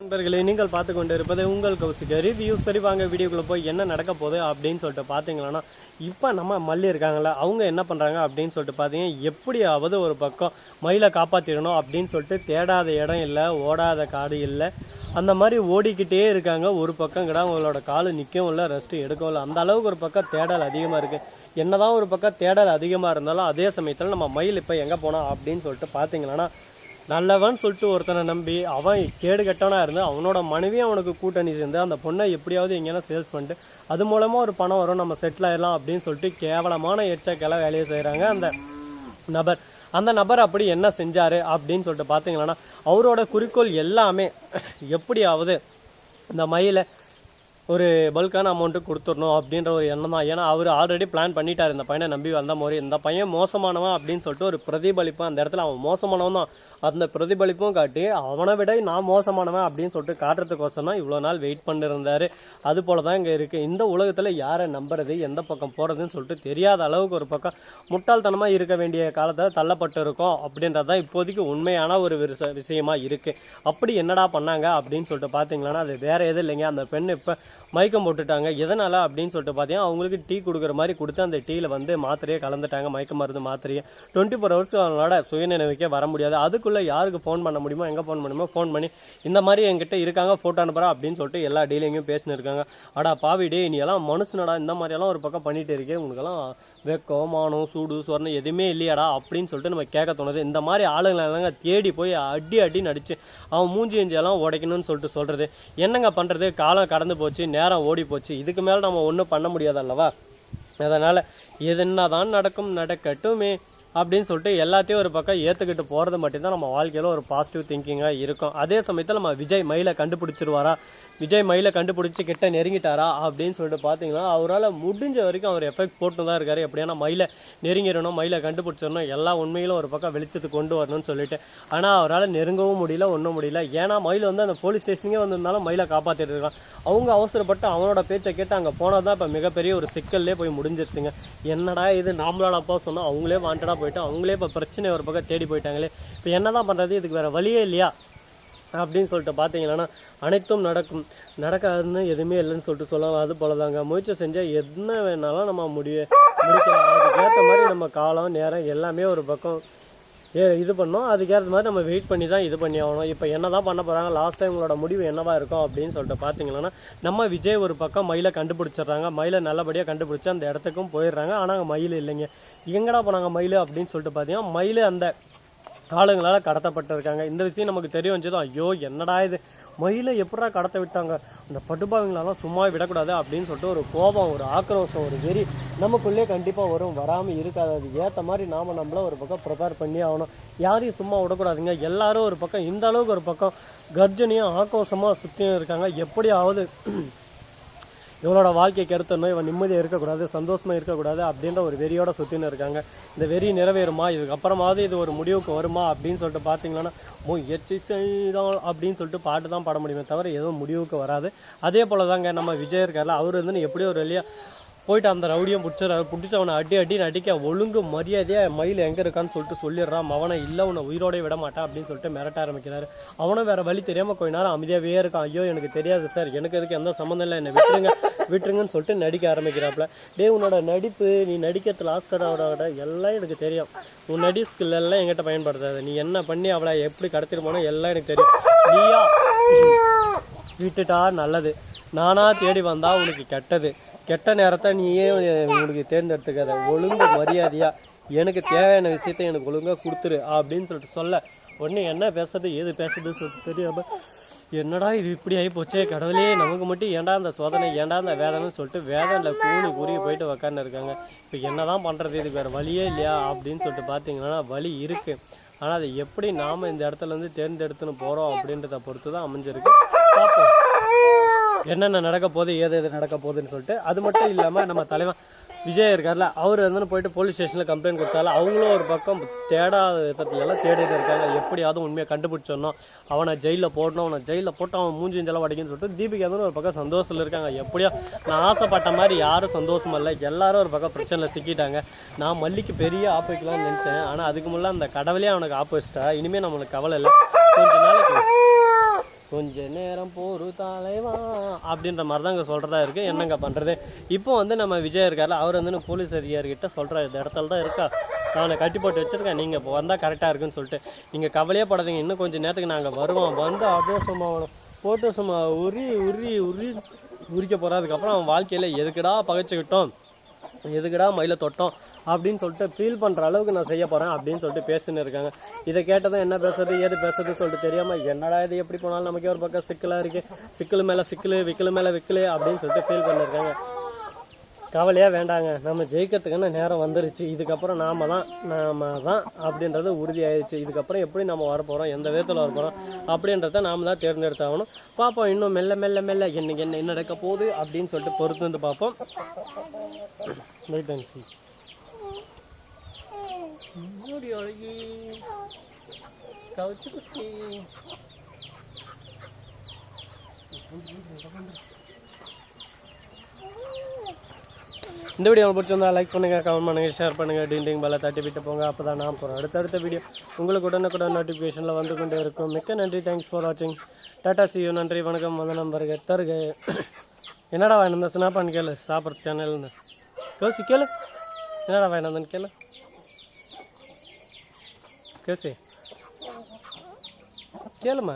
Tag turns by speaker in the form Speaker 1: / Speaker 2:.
Speaker 1: நண்பர்களே, நீங்கள் பார்த்து கொண்டு இருப்பது உங்கள் கௌசிக் ரிவ்யூ. சரி, வாங்க வீடியோக்குள்ள போய் என்ன நடக்க போகுது அப்படின்னு சொல்லிட்டு பார்த்தீங்கன்னா, இப்போ நம்ம மல்லி இருக்காங்களா, அவங்க என்ன பண்ணுறாங்க அப்படின்னு சொல்லிட்டு பார்த்தீங்கன்னா, எப்படியாவது ஒரு பக்கம் மயிலை காப்பாற்றிடணும் அப்படின்னு சொல்லிட்டு தேடாத இடம் இல்லை, ஓடாத காடு இல்லை, அந்த மாதிரி ஓடிக்கிட்டே இருக்காங்க. ஒரு பக்கம் கூட அவங்களோட காலு நிற்கவும் இல்லை, ரெஸ்ட்டு எடுக்கவும் இல்லை. அந்த அளவுக்கு ஒரு பக்கம் தேடல் அதிகமாக இருக்குது. என்னதான் ஒரு பக்கம் தேடல் அதிகமாக இருந்தாலும் அதே சமயத்தில் நம்ம மயில் இப்போ எங்கே போனோம் அப்படின்னு சொல்லிட்டு பார்த்தீங்கன்னா, நல்லவன் சொல்லிட்டு ஒருத்தனை நம்பி அவன் கேடு கெட்டவனாக இருந்து அவனோட மனைவியும் அவனுக்கு கூட்டணி சேர்ந்து அந்த பொண்ணை எப்படியாவது எங்கேனா சேல்ஸ் பண்ணிட்டு அது மூலமாக ஒரு பணம் வரும், நம்ம செட்டில் ஆயிடலாம் அப்படின்னு சொல்லிட்டு கேவலமான எச்சக்கெல்லாம் வேலையை செய்கிறாங்க அந்த நபர். அந்த நபர் அப்படி என்ன செஞ்சார் அப்படின்னு சொல்லிட்டு பார்த்தீங்கன்னா, அவரோட குறிக்கோள் எல்லாமே எப்படியாவது இந்த மயிலை ஒரு பல்கான அமௌண்ட்டு கொடுத்துடணும் அப்படின்ற ஒரு எண்ணம் தான். ஏன்னா அவர் ஆல்ரெடி பிளான் பண்ணிட்டார், இந்த பையனை நம்பி வந்த மாதிரி இந்த பையன் மோசமானவன் அப்படின்னு சொல்லிட்டு ஒரு பிரதிபலிப்பு அந்த இடத்துல அவன் மோசமானவன் தான். அந்த பிரதிபலிப்பும் காட்டி அவனை விட நான் மோசமானவன் அப்படின்னு சொல்லிட்டு காட்டுறதுக்கோசம் தான் இவ்வளோ நாள் வெயிட் பண்ணிருந்தாரு. அது போல தான் இங்கே இருக்குது. இந்த உலகத்தில் யாரை நம்புறது, எந்த பக்கம் போகிறதுன்னு சொல்லிட்டு தெரியாத அளவுக்கு ஒரு பக்கம் முட்டாள்தனமாக இருக்க வேண்டிய காலத்தில் தள்ளப்பட்டு இருக்கோம் அப்படின்றது தான் இப்போதைக்கு உண்மையான ஒரு விஷயமா இருக்குது. அப்படி என்னடா பண்ணாங்க அப்படின்னு சொல்லிட்டு பார்த்தீங்கன்னா, அது வேற எதுவும் இல்லைங்க. அந்த பெண் இப்போ மயக்கம் போட்டுட்டாங்க. எதனால் அப்படின்னு சொல்லிட்டு பார்த்தீங்கன்னா, அவங்களுக்கு டீ கொடுக்குற மாதிரி கொடுத்து அந்த டீயில் வந்து மாத்திரையே கலந்துட்டாங்க, மயக்க மருந்து மாத்திரையே. 24 hours அவங்களோட சுயநினைவுக்கே வர முடியாது. அதுக்குள்ளே யாருக்கு ஃபோன் பண்ண முடியுமோ, எங்கே ஃபோன் பண்ணுமோ ஃபோன் பண்ணி இந்த மாதிரி என்கிட்ட இருக்காங்க, ஃபோட்டோ அனுப்புகிறா அப்படின்னு சொல்லிட்டு எல்லா டீலிங்கும் பேசினு இருக்காங்க. அடா பாவிடே, நீ எல்லாம் மனுஷனடா, இந்த மாதிரியெல்லாம் ஒரு பக்கம் பண்ணிட்டு இருக்கே, உனக்கெல்லாம் வெக்கம் மானம் சூடு சொரணம் எதுவுமே இல்லையாடா அப்படின்னு சொல்லிட்டு நம்ம கேட்க தோணுது. இந்த மாதிரி ஆளுங்களெல்லாங்க தேடி போய் அடி நடிச்சு அவன் மூஞ்சி எல்லாம் உடைக்கணும்னு சொல்கிறது. என்னங்க பண்ணுறது, காலம் கடந்து போச்சு, நேரம் ஓடி போச்சு, இதுக்கு மேலே நம்ம ஒன்றும் பண்ண முடியாது அல்லவா. அதனால் எது என்னதான் நடக்கட்டுமே அப்படின்னு சொல்லிட்டு எல்லாத்தையும் ஒரு பக்கம் ஏற்றுக்கிட்டு போகிறது மட்டும்தான் நம்ம வாழ்க்கையில் ஒரு பாசிட்டிவ் திங்கிங்காக இருக்கும். அதே சமயத்தில் நம்ம விஜய் மயிலை கண்டுபிடிச்சிருவாரா, விஜய் மயிலை கண்டுபிடிச்சி கிட்ட நெருங்கிட்டாரா அப்படின்னு சொல்லிட்டு பார்த்தீங்கன்னா, அவரால் முடிஞ்ச வரைக்கும் அவர் எஃபெக்ட் போட்டு தான் இருக்காரு. எப்படின்னா மயிலை நெருங்கிடணும், மயிலை கண்டுபிடிச்சிடணும், எல்லா உண்மையிலும் ஒரு பக்கம் வெளிச்சத்துக்கு கொண்டு வரணும்னு சொல்லிட்டு. ஆனால் அவரால் நெருங்கவும் முடியல, ஒன்றும் முடியல. ஏன்னா மயில் வந்து அந்த போலீஸ் ஸ்டேஷனுக்கே வந்திருந்தாலும் மயிலை காப்பாற்றிட்டு இருக்கான். அவங்க அவசரப்பட்டு அவனோட பேச்சை கேட்டு அங்கே போனால் தான் இப்போ மிகப்பெரிய ஒரு சிக்கல்லே போய் முடிஞ்சிருச்சுங்க. என்னடா இது, நாமளோட அப்பா சொன்னால் அவங்களே வாண்டடாக போயிட்டு அவங்களே இப்போ பிரச்சனை ஒரு பக்கம் தேடி போயிட்டாங்களே, இப்போ என்ன தான் பண்ணுறது, இதுக்கு வேறு வழியே இல்லையா அப்படின்னு சொல்லிட்டு பார்த்தீங்கன்னா, அனைத்தும் நடக்காதுன்னு எதுவுமே இல்லைன்னு சொல்லிட்டு சொல்லலாம். அது போல தாங்க, முயற்சி செஞ்சால் என்ன வேணாலும் நம்ம முடிக்கலாம். அதுக்கேற்ற மாதிரி நம்ம காலம் நேரம் எல்லாமே ஒரு பக்கம் இது பண்ணோம். அதுக்கேற்ற மாதிரி நம்ம வெயிட் பண்ணி தான் இது பண்ணி ஆகணும். இப்போ என்ன தான் பண்ண போகிறாங்க, லாஸ்ட் டைம் உங்களோட முடிவு என்னவா இருக்கும் அப்படின்னு சொல்லிட்டு பார்த்தீங்கன்னா, நம்ம விஜய் ஒரு பக்கம் மயிலை கண்டுபிடிச்சிடுறாங்க. மயிலை நல்லபடியாக கண்டுபிடிச்சி அந்த இடத்துக்கும் போயிடுறாங்க. ஆனால் அங்கே மயில் இல்லைங்க. எங்கடா போனாங்க மயில் அப்படின்னு சொல்லிட்டு பார்த்தீங்கன்னா, மயில் அந்த ஆளுங்களால் கடத்தப்பட்டிருக்காங்க. இந்த விஷயம் நமக்கு தெரிய வச்சதும் ஐயோ என்னடா இது, மயிலை எப்படா கடத்த விட்டாங்க, அந்த படுபாவங்களெல்லாம் சும்மா விடக்கூடாது அப்படின்னு சொல்லிட்டு ஒரு கோபம், ஒரு ஆக்ரோஷம், ஒரு வெறி நமக்குள்ளே கண்டிப்பாக வரும். வராமல் இருக்காது. அது ஏற்ற மாதிரி நாம் நம்மள ஒரு பக்கம் ப்ரிப்பேர் பண்ணி ஆகணும். யாரையும் சும்மா விடக்கூடாதுங்க. எல்லாரும் ஒரு பக்கம் இந்த அளவுக்கு ஒரு பக்கம் கர்ஜனையும் ஆக்ரோஷமாக சுற்றியும் இருக்காங்க. எப்படியாவது இவனோட வாழ்க்கைக்கு எடுத்தணும், இவன் நிம்மதியாக இருக்கக்கூடாது, சந்தோஷமாக இருக்கக்கூடாது அப்படின்ற ஒரு வெறியோட சுற்றின்னு இருக்காங்க. இந்த வெறி நிறைவேறுமா, இதுக்கப்புறமாவது இது ஒரு முடிவுக்கு வருமா அப்படின்னு சொல்லிட்டு பார்த்தீங்கன்னா, முயற்சி செய்தால் அப்படின்னு சொல்லிட்டு பாட்டு தான் பாட முடியுமே தவிர எதுவும் முடிவுக்கு வராது. அதே போல் தாங்க நம்ம விஜய் இருக்கார்ல, அவர் வந்து எப்படியோ ஒரு வழியாக போயிட்டு அந்த ரவுடியும் பிடிச்சவனை அடின்னு அடிக்க ஒழுங்கு மரியாதையாக மயில் எங்கே இருக்கான்னு சொல்லிட்டு சொல்லிடுறான். அவனை இல்லை உன்னை உயிரோடய விட மாட்டான் அப்படின்னு சொல்லிட்டு மிரட்ட ஆரம்பிக்கிறாரு. அவனும் வேறு வழி தெரியாமல் கொஞ்ச நேரம் அமைதியாகவே இருக்கான். ஐயோ எனக்கு தெரியாது சார், எனக்கு இதுக்கு எந்த சம்மந்தம் இல்லை, என்னை விட்டுருங்கன்னு சொல்லிட்டு நடிக்க ஆரம்பிக்கிறாப்புல. உன்னோட நடிப்பு, நீ நடிக்கிறதுல ஆஸ்கரோட எல்லாம் எனக்கு தெரியும், உன் நடிப்பு ஸ்கில் எல்லாம் என்கிட்ட பயன்படுத்தாது, நீ என்ன பண்ணி அவளை எப்படி கடத்திட்டு போனோ எல்லாம் எனக்கு தெரியும், நீயா விட்டுட்டா நல்லது, நானா தேடி வந்தா உனக்கு கெட்ட நேரத்தை நீயே உங்களுக்கு தேர்ந்தெடுத்துக்காத, ஒழுங்கு மரியாதையா எனக்கு தேவையான விஷயத்த எனக்கு ஒழுங்காக கொடுத்துரு அப்படின்னு சொல்லிட்டு சொல்ல, உடனே என்ன பேசுறது ஏது பேசுறதுன்னு சொல்லிட்டு தெரியாம என்னடா இது இப்படி ஆகி போச்சே கடவுளே, நமக்கு மட்டும் ஏன்டா அந்த சோதனை, ஏன்டா அந்த வேதனைன்னு சொல்லிட்டு வேதனையில் கூறி போயிட்டு உக்காந்து இருக்காங்க. இப்போ என்னதான் பண்ணுறது, இதுக்கு வேறு வழியே இல்லையா அப்படின்னு சொல்லிட்டு பார்த்தீங்கன்னா, வழி இருக்குது. ஆனால் அதை எப்படி நாம் இந்த இடத்துலேருந்து தேர்ந்தெடுத்துன்னு போகிறோம் அப்படின்றத பொறுத்து தான் அமைஞ்சிருக்கு. பார்ப்போம் என்னென்ன நடக்க போகுது, ஏது நடக்க போகுதுன்னு சொல்லிட்டு. அது மட்டும் இல்லாமல் நம்ம தலைவன் விஜய் இருக்கார்ல, அவர் வந்து போயிட்டு போலீஸ் ஸ்டேஷனில் கம்ப்ளைண்ட் கொடுத்தாலும் அவங்களும் ஒரு பக்கம் தேடாத விதத்துலலாம் தேடிட்டு இருக்காங்க. எப்படியாவது உண்மையை கண்டுபிடிச்சிடணும், அவனை ஜெயிலில் போடணும், அவனை ஜெயிலில் போட்டு அவன் மூஞ்சி ஜெல்லாம் வடிக்குன்னு சொல்லிட்டு தீபிகா வந்து ஒரு பக்கம் சந்தோஷத்தில் இருக்காங்க. எப்படியோ நான் ஆசைப்பட்ட மாதிரி யாரும் சந்தோஷமா இல்லை, எல்லாரும் ஒரு பக்கம் பிரச்சனையில் சிக்கிட்டாங்க. நான் மல்லிக்கு பெரிய ஆப்பு வைக்கலாம்னு நினச்சேன், ஆனால் அதுக்கு முன்னே அந்த கடவுளே அவனுக்கு ஆப்பு வச்சிட்டா, இனிமேல் நம்மளுக்கு கவலை இல்லை. கொஞ்ச நேரம் போரு தலைவா அப்படின்ற மாதிரி தான் இங்கே சொல்கிறதா இருக்குது. என்னங்க பண்ணுறது? இப்போ வந்து நம்ம விஜய் இருக்கார்ல, அவர் வந்து போலீஸ் அதிகாரிகிட்ட சொல்கிறார், இந்த இடத்துல தான் இருக்கா, அவனை கட்டி போட்டு வச்சுருக்கேன், நீங்கள் இப்போ வந்தால் கரெக்டாக இருக்குன்னு சொல்லிட்டு. நீங்கள் கவலையே படாதீங்க, இன்னும் கொஞ்சம் நேரத்துக்கு நாங்கள் வருவோம், வந்து அப்படியே சும்மா போட்டு சும்மா உரிக்க போகிறோம். அதுக்கப்புறம் அவன் வாழ்க்கையில் எதுக்குடா பகைச்சிக்கிட்டோம், எதுக்குடா மயில தொட்டோம் அப்படின்னு சொல்லிட்டு ஃபீல் பண்ணுற அளவுக்கு நான் செய்ய போகிறேன் அப்படின்னு சொல்லிட்டு பேசின்னு இருக்காங்க. இதை கேட்டதான் என்ன பேசுறது ஏது பேசுறதுன்னு சொல்லிட்டு தெரியாமல், என்னடா இது எப்படி போனாலும் நமக்கே ஒரு பக்கம் சிக்கலாக இருக்குது, சிக்கல் மேலே சிக்கல், விக்கல் மேலே விக்கல் அப்படின்னு சொல்லிட்டு ஃபீல் பண்ணியிருக்காங்க. கவலையாக வேண்டாங்க, நம்ம ஜெயிக்கிறதுக்கான நேரம் வந்துருச்சு. இதுக்கப்புறம் நாம தான் அப்படின்றது உறுதி ஆயிடுச்சு. இதுக்கப்புறம் எப்படி நம்ம வரப்போகிறோம், எந்த விதத்தில் வரப்போகிறோம் அப்படின்றத நாம தான் தேர்ந்தெடுத்தாகணும். பார்ப்போம், இன்னும் மெல்ல மெல்ல மெல்ல என்ன நடக்க போகுது அப்படின்னு சொல்லிட்டு பொறுத்து வந்து பார்ப்போம். இந்த வீடியோ பிடிச்சிருந்தா லைக் பண்ணுங்கள், கமெண்ட் பண்ணுங்கள், ஷேர் பண்ணுங்கள், டிண்டிங் பெல்லை தட்டி விட்டு போங்க. அப்போ தான் நான் போகிறோம் அடுத்தடுத்த வீடியோ உங்களுக்கு உடனுக்குடன் நோட்டிஃபிகேஷனில் வந்து கொண்டே இருக்கும். மிக்க நன்றி, தேங்க்ஸ் ஃபார் வாட்சிங். டாட்டா சியூ, நன்றி, வணக்கம், வந்தனம், வருக தருக. என்னடா வாங்கினந்த ஸ்னாப்பான்னு கேளு, சாப்பிட்ற சேனல்னு யோசி கேளு, என்னடா வாங்கினந்தன்னு கேளு கேளுமா.